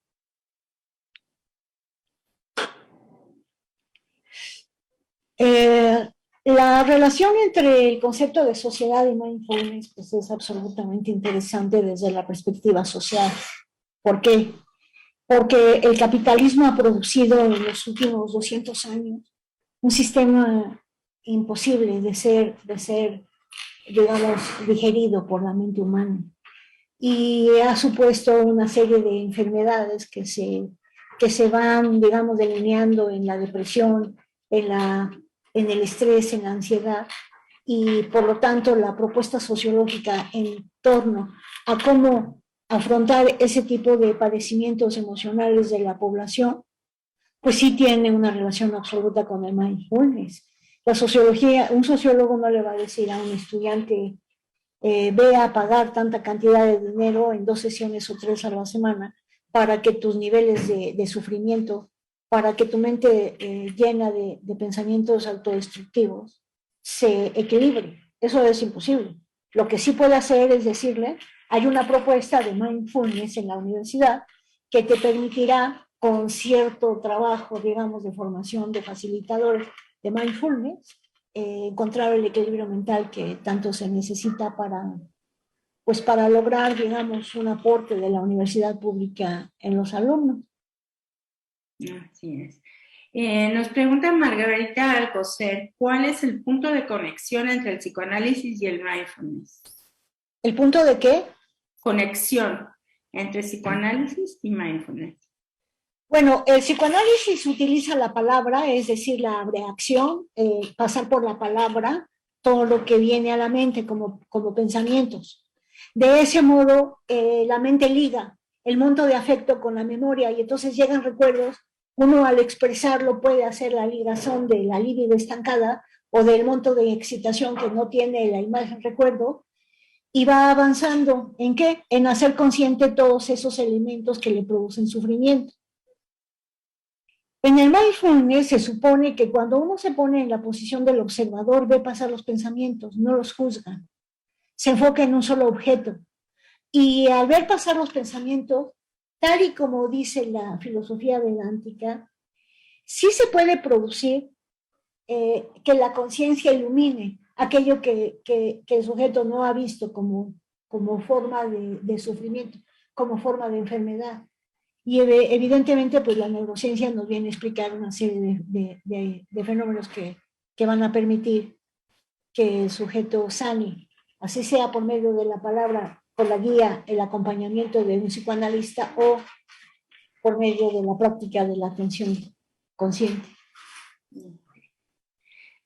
La relación entre el concepto de sociedad y mindfulness pues, es absolutamente interesante desde la perspectiva social. ¿Por qué? Porque el capitalismo ha producido en los últimos 200 años un sistema imposible de ser, digamos, digerido por la mente humana. Y ha supuesto una serie de enfermedades que se van, digamos, delineando en la depresión, en el estrés, en la ansiedad, y por lo tanto la propuesta sociológica en torno a cómo afrontar ese tipo de padecimientos emocionales de la población, pues sí tiene una relación absoluta con el mindfulness. La sociología, un sociólogo no le va a decir a un estudiante, ve a pagar tanta cantidad de dinero en 2 sesiones o 3 a la semana para que tus niveles de sufrimiento, para que tu mente llena de pensamientos autodestructivos se equilibre. Eso es imposible. Lo que sí puede hacer es decirle, hay una propuesta de mindfulness en la universidad que te permitirá con cierto trabajo, digamos, de formación de facilitadores de mindfulness, encontrar el equilibrio mental que tanto se necesita pues para lograr, digamos, un aporte de la universidad pública en los alumnos. Así es. Nos pregunta Margarita Alcocer, ¿cuál es el punto de conexión entre el psicoanálisis y el mindfulness? ¿El punto de qué? Conexión entre psicoanálisis y mindfulness. Bueno, el psicoanálisis utiliza la palabra, es decir, la reacción, pasar por la palabra, todo lo que viene a la mente como pensamientos. De ese modo, la mente liga el monto de afecto con la memoria y entonces llegan recuerdos. Uno al expresarlo puede hacer la ligación de la libido estancada o del monto de excitación que no tiene la imagen recuerdo y va avanzando. ¿En qué? En hacer consciente todos esos elementos que le producen sufrimiento. En el mindfulness se supone que cuando uno se pone en la posición del observador, ve pasar los pensamientos, no los juzga, se enfoca en un solo objeto. Y al ver pasar los pensamientos, tal y como dice la filosofía vedántica, sí se puede producir que la conciencia ilumine aquello que el sujeto no ha visto como forma de sufrimiento, como forma de enfermedad. Y evidentemente, pues la neurociencia nos viene a explicar una serie de fenómenos que van a permitir que el sujeto sane, así sea por medio de la palabra, por la guía, el acompañamiento de un psicoanalista o por medio de la práctica de la atención consciente.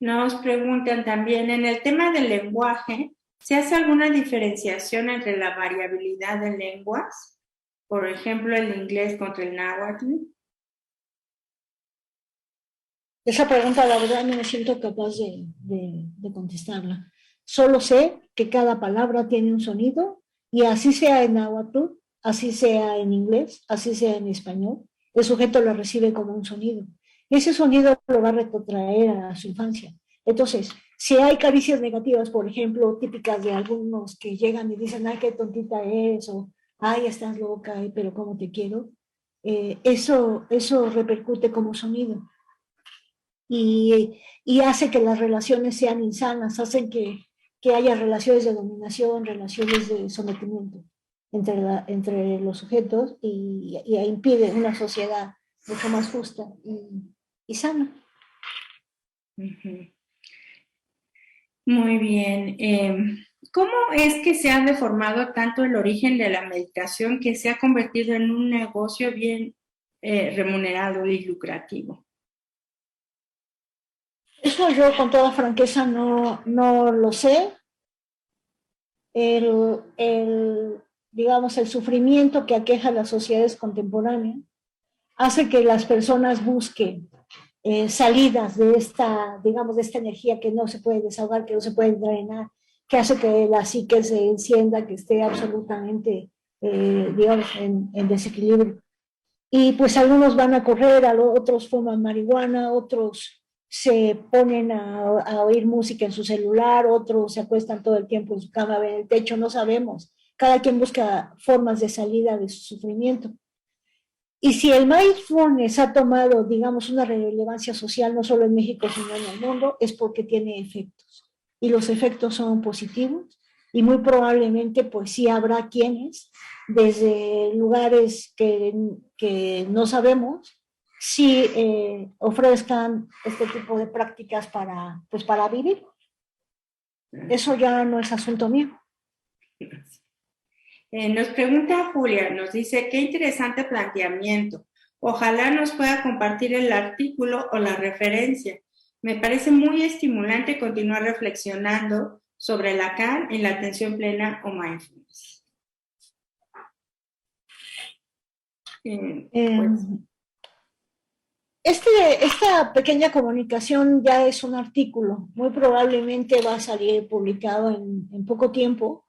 Nos preguntan también, en el tema del lenguaje, ¿se hace alguna diferenciación entre la variabilidad de lenguas? Por ejemplo, el inglés contra el náhuatl. Esa pregunta, la verdad, no me siento capaz de contestarla. Solo sé que cada palabra tiene un sonido y así sea en náhuatl, así sea en inglés, así sea en español, el sujeto lo recibe como un sonido. Ese sonido lo va a retrotraer a su infancia. Entonces, si hay caricias negativas, por ejemplo, típicas de algunos que llegan y dicen, ay, qué tontita eres, o ay, estás loca, pero cómo te quiero, eso repercute como sonido y hace que las relaciones sean insanas, hacen que haya relaciones de dominación, relaciones de sometimiento entre los sujetos y impide una sociedad mucho más justa y sana. Ujú. Muy bien. ¿Cómo es que se ha deformado tanto el origen de la meditación que se ha convertido en un negocio bien remunerado y lucrativo? Eso yo con toda franqueza no lo sé. Digamos, el sufrimiento que aqueja a las sociedades contemporáneas hace que las personas busquen salidas de esta, digamos, de esta energía que no se puede desahogar, que no se puede drenar, que hace que la psique se encienda, que esté absolutamente, digamos, en desequilibrio. Y pues algunos van a correr, otros fuman marihuana, otros se ponen a oír música en su celular, otros se acuestan todo el tiempo en su cama, ven el techo, no sabemos. Cada quien busca formas de salida de su sufrimiento. Y si el mindfulness ha tomado, digamos, una relevancia social no solo en México, sino en el mundo, es porque tiene efectos. Y los efectos son positivos y muy probablemente, pues sí habrá quienes, desde lugares que no sabemos, sí ofrezcan este tipo de prácticas pues para vivir. Eso ya no es asunto mío. Nos pregunta Julia, nos dice, qué interesante planteamiento. Ojalá nos pueda compartir el artículo o la referencia. Me parece muy estimulante continuar reflexionando sobre Lacan en la atención plena o mindfulness. Pues. Esta pequeña comunicación ya es un artículo, muy probablemente va a salir publicado en poco tiempo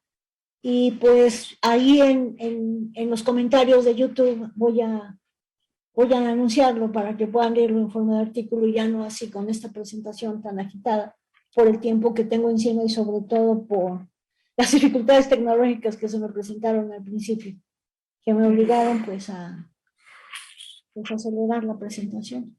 y pues ahí en los comentarios de YouTube voy a anunciarlo para que puedan leerlo en forma de artículo y ya no así con esta presentación tan agitada por el tiempo que tengo encima y sobre todo por las dificultades tecnológicas que se me presentaron al principio, que me obligaron pues a acelerar la presentación.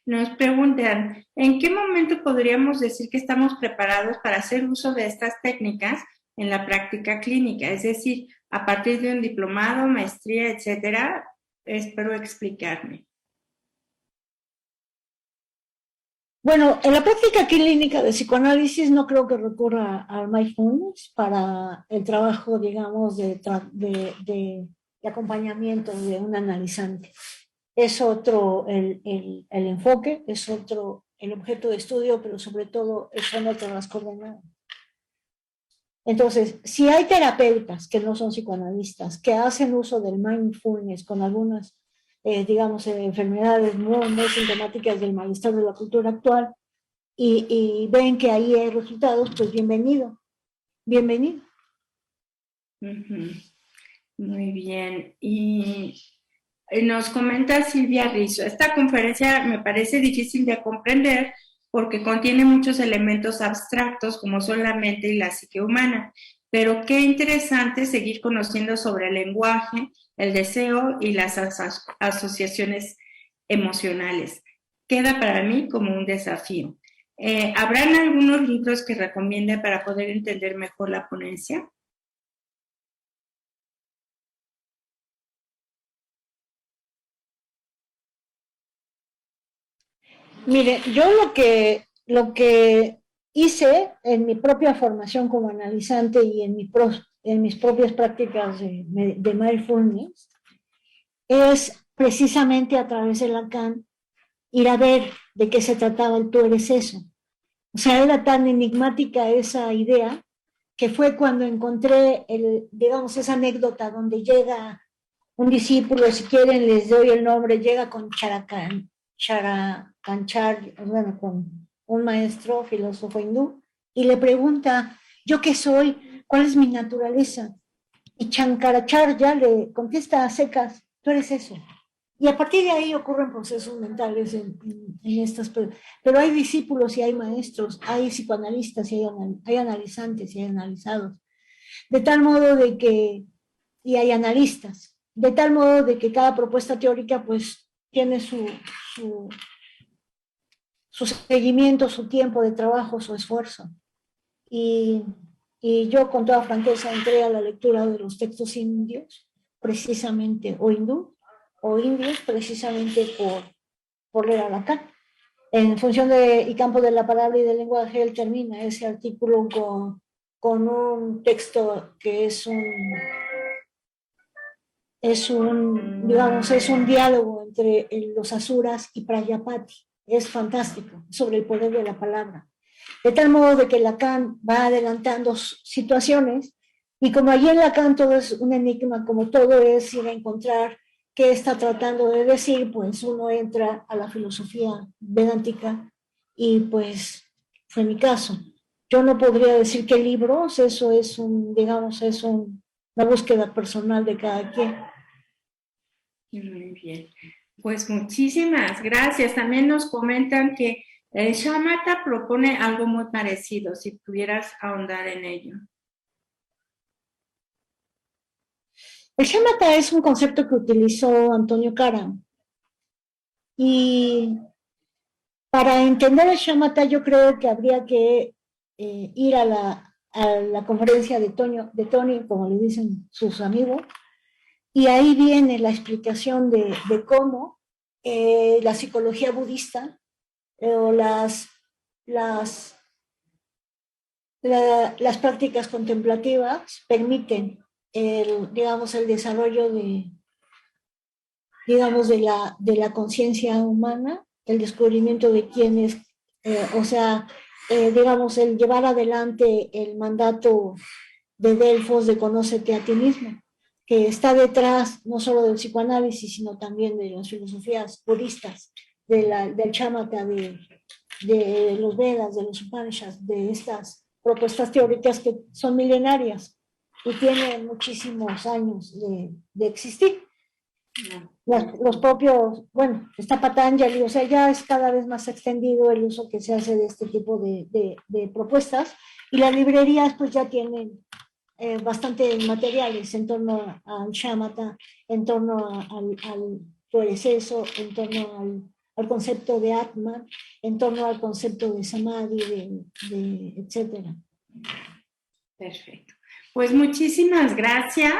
Nos preguntan, ¿en qué momento podríamos decir que estamos preparados para hacer uso de estas técnicas en la práctica clínica? Es decir, a partir de un diplomado, maestría, etcétera. Espero explicarme. Bueno, en la práctica clínica de psicoanálisis no creo que recurra al mindfulness para el trabajo, digamos, de acompañamiento de un analizante. Es otro el enfoque, es otro el objeto de estudio, pero sobre todo son otras las coordenadas. Entonces, si hay terapeutas que no son psicoanalistas, que hacen uso del mindfulness con algunas, digamos, enfermedades muy sintomáticas del malestar de la cultura actual, y ven que ahí hay resultados, pues bienvenido, bienvenido. Muy bien. Y nos comenta Silvia Rizzo, esta conferencia me parece difícil de comprender porque contiene muchos elementos abstractos como son la mente y la psique humana, pero qué interesante seguir conociendo sobre el lenguaje, el deseo y las asociaciones emocionales. Queda para mí como un desafío. ¿Habrán algunos libros que recomiende para poder entender mejor la ponencia? Mire, yo lo que hice en mi propia formación como analizante y en mis propias prácticas de mindfulness es precisamente a través de Lacan ir a ver de qué se trataba el tú eres eso. O sea, era tan enigmática esa idea que fue cuando encontré, digamos, esa anécdota donde llega un discípulo, si quieren les doy el nombre, llega con Characán Shankaracharya, bueno, con un maestro filósofo hindú, y le pregunta, ¿yo qué soy? ¿Cuál es mi naturaleza? Y Shankaracharya le contesta a secas, tú eres eso. Y a partir de ahí ocurren procesos mentales en estas, pero hay discípulos y hay maestros, hay psicoanalistas y hay analizantes y hay analizados, de tal modo de que, y hay analistas, de tal modo de que cada propuesta teórica pues tiene su, su seguimiento, su tiempo de trabajo, su esfuerzo. Y, y yo con toda franqueza entré a la lectura de los textos indios, precisamente, o hindú, o indios, precisamente por leer a Lacan. En función de y campo de la palabra y del lenguaje, él termina ese artículo con un texto que digamos, es un diálogo entre los asuras y Prayapati. Es fantástico, sobre el poder de la palabra. De tal modo de que Lacan va adelantando situaciones, y como allí en Lacan todo es un enigma, como todo es ir a encontrar qué está tratando de decir, pues uno entra a la filosofía vedántica, y pues fue mi caso. Yo no podría decir qué libros, eso es digamos, una búsqueda personal de cada quien. Muy bien. Pues muchísimas gracias. También nos comentan que Shamatha propone algo muy parecido, si pudieras ahondar en ello. El shamatha es un concepto que utilizó Antonio Karam. Y para entender el shamatha yo creo que habría que ir a la conferencia de Tony, como le dicen sus amigos, y ahí viene la explicación de cómo la psicología budista o las prácticas contemplativas permiten digamos, el desarrollo digamos, de la conciencia humana, el descubrimiento de quién es, o sea, digamos, el llevar adelante el mandato de Delfos de conócete a ti mismo, que está detrás no solo del psicoanálisis, sino también de las filosofías budistas, del chamata, de los Vedas, de los Upanishads, de estas propuestas teóricas que son milenarias y tienen muchísimos años de existir. Los propios, bueno, está Patanjali, o sea, ya es cada vez más extendido el uso que se hace de este tipo de propuestas, y las librerías pues ya tienen bastantes materiales en torno al shamatha, en torno al tú eres eso, en torno al concepto de Atman, en torno al concepto de Samadhi, etcétera. Perfecto. Pues muchísimas gracias.